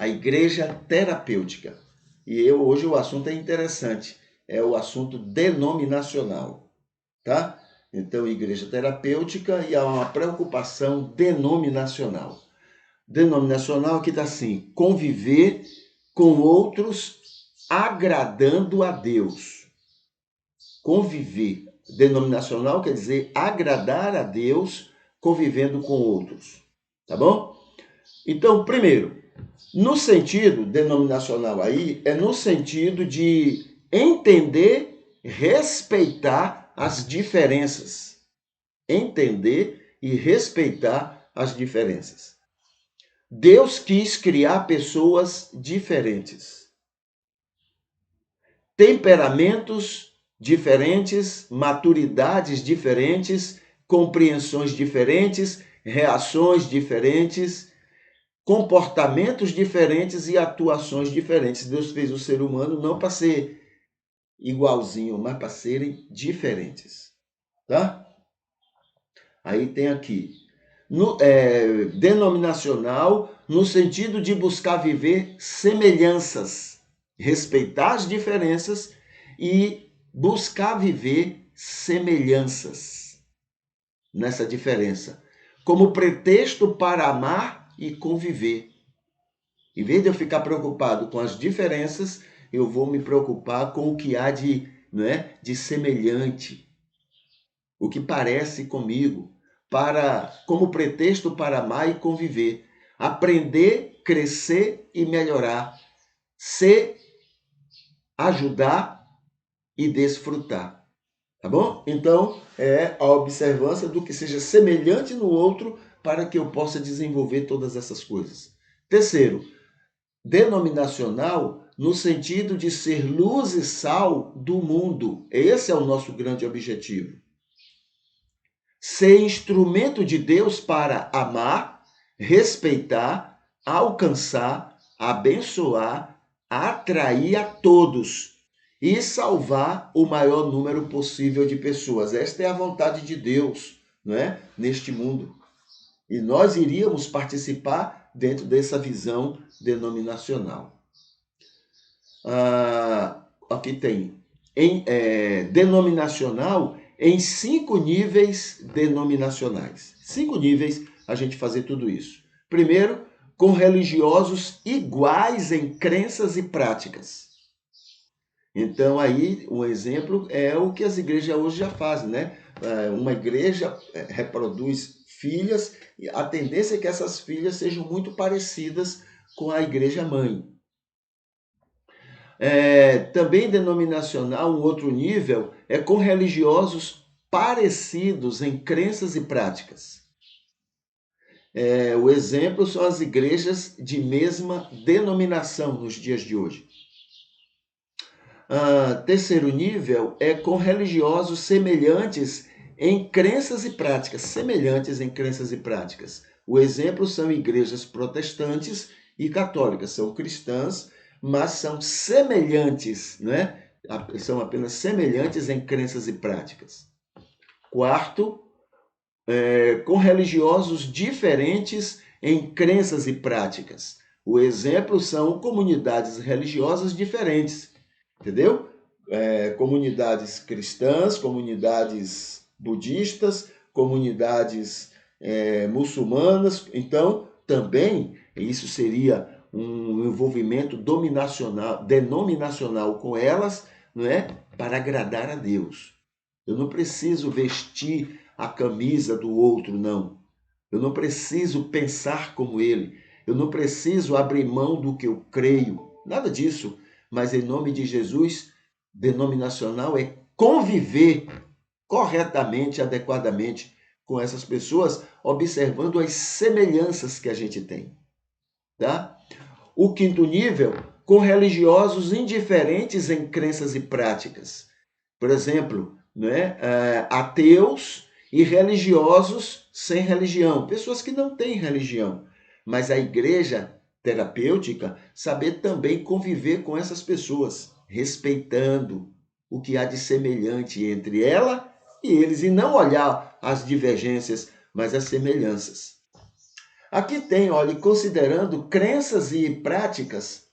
a igreja terapêutica. E hoje o assunto é interessante, é o assunto denominacional, tá? Então, igreja terapêutica e há uma preocupação denominacional. Denominacional que está assim, conviver com outros agradando a Deus. Conviver. Denominacional quer dizer agradar a Deus convivendo com outros. Tá bom? Então, primeiro, no sentido denominacional aí, é no sentido de entender, respeitar as diferenças. Entender e respeitar as diferenças. Deus quis criar pessoas diferentes. Temperamentos diferentes, maturidades diferentes, compreensões diferentes, reações diferentes, comportamentos diferentes e atuações diferentes. Deus fez o ser humano não para ser igualzinho, mas para serem diferentes. Tá? Aí tem aqui, denominacional, no sentido de buscar viver semelhanças, respeitar as diferenças e buscar viver semelhanças nessa diferença, como pretexto para amar e conviver. Em vez de eu ficar preocupado com as diferenças, eu vou me preocupar com o que há de semelhante, o que parece comigo, como pretexto para amar e conviver, aprender, crescer e melhorar, ser, ajudar e desfrutar. Tá bom? Então, é a observância do que seja semelhante no outro para que eu possa desenvolver todas essas coisas. Terceiro, denominacional no sentido de ser luz e sal do mundo. Esse é o nosso grande objetivo. Ser instrumento de Deus para amar, respeitar, alcançar, abençoar, atrair a todos e salvar o maior número possível de pessoas. Esta é a vontade de Deus, não é? Neste mundo. E nós iríamos participar dentro dessa visão denominacional. Aqui tem denominacional em 5 níveis denominacionais. 5 níveis a gente fazer tudo isso. Primeiro, com religiosos iguais em crenças e práticas. Então, aí, um exemplo é o que as igrejas hoje já fazem, né? Uma igreja reproduz filhas e a tendência é que essas filhas sejam muito parecidas com a igreja mãe. Também denominacional, um outro nível, é com religiosos parecidos em crenças e práticas. O exemplo são as igrejas de mesma denominação nos dias de hoje. Terceiro nível é com religiosos semelhantes em crenças e práticas. Semelhantes em crenças e práticas. O exemplo são igrejas protestantes e católicas. São cristãs, mas são semelhantes, né? São apenas semelhantes em crenças e práticas. Quarto, com religiosos diferentes em crenças e práticas. O exemplo são comunidades religiosas diferentes, entendeu? Comunidades cristãs, comunidades budistas, comunidades muçulmanas. Então, também isso seria um envolvimento denominacional com elas, não é? Para agradar a Deus. Eu não preciso vestir a camisa do outro, não. Eu não preciso pensar como ele. Eu não preciso abrir mão do que eu creio. Nada disso. Mas em nome de Jesus, denominacional é conviver corretamente, adequadamente com essas pessoas, observando as semelhanças que a gente tem. Tá? O quinto nível, com religiosos indiferentes em crenças e práticas. Por exemplo, né, ateus e religiosos sem religião, pessoas que não têm religião. Mas a igreja terapêutica saber também conviver com essas pessoas, respeitando o que há de semelhante entre ela e eles, e não olhar as divergências, mas as semelhanças. Aqui tem, olha, considerando crenças e práticas,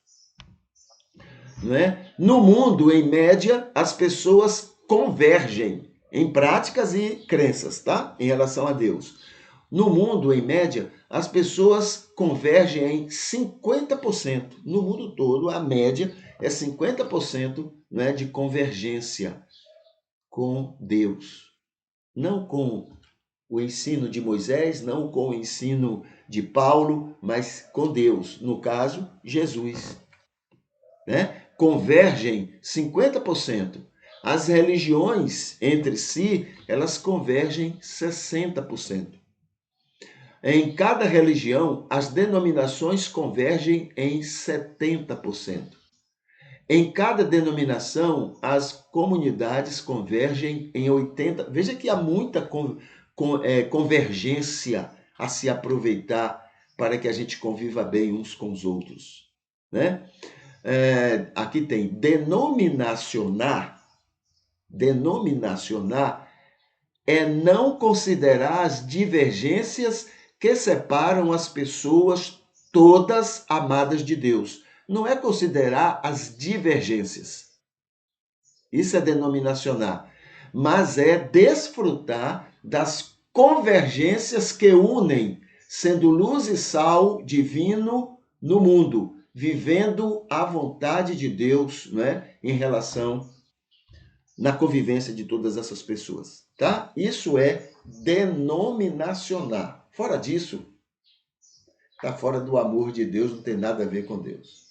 não é? No mundo, em média, as pessoas convergem em práticas e crenças, tá? Em relação a Deus. No mundo, em média, as pessoas convergem em 50%. No mundo todo, a média é 50%, né, de convergência com Deus. Não com o ensino de Moisés, não com o ensino de Paulo, mas com Deus, no caso, Jesus, né? Convergem 50%. As religiões entre si, elas convergem 60%. Em cada religião, as denominações convergem em 70%. Em cada denominação, as comunidades convergem em 80%. Veja que há muita convergência a se aproveitar para que a gente conviva bem uns com os outros, né? Aqui tem denominacionar. Denominacionar é não considerar as divergências que separam as pessoas todas amadas de Deus. Não é considerar as divergências. Isso é denominacionar. Mas é desfrutar das convergências que unem, sendo luz e sal divino no mundo, vivendo a vontade de Deus, né, em relação na convivência de todas essas pessoas, tá? Isso é denominacionar. Fora disso, tá fora do amor de Deus, não tem nada a ver com Deus.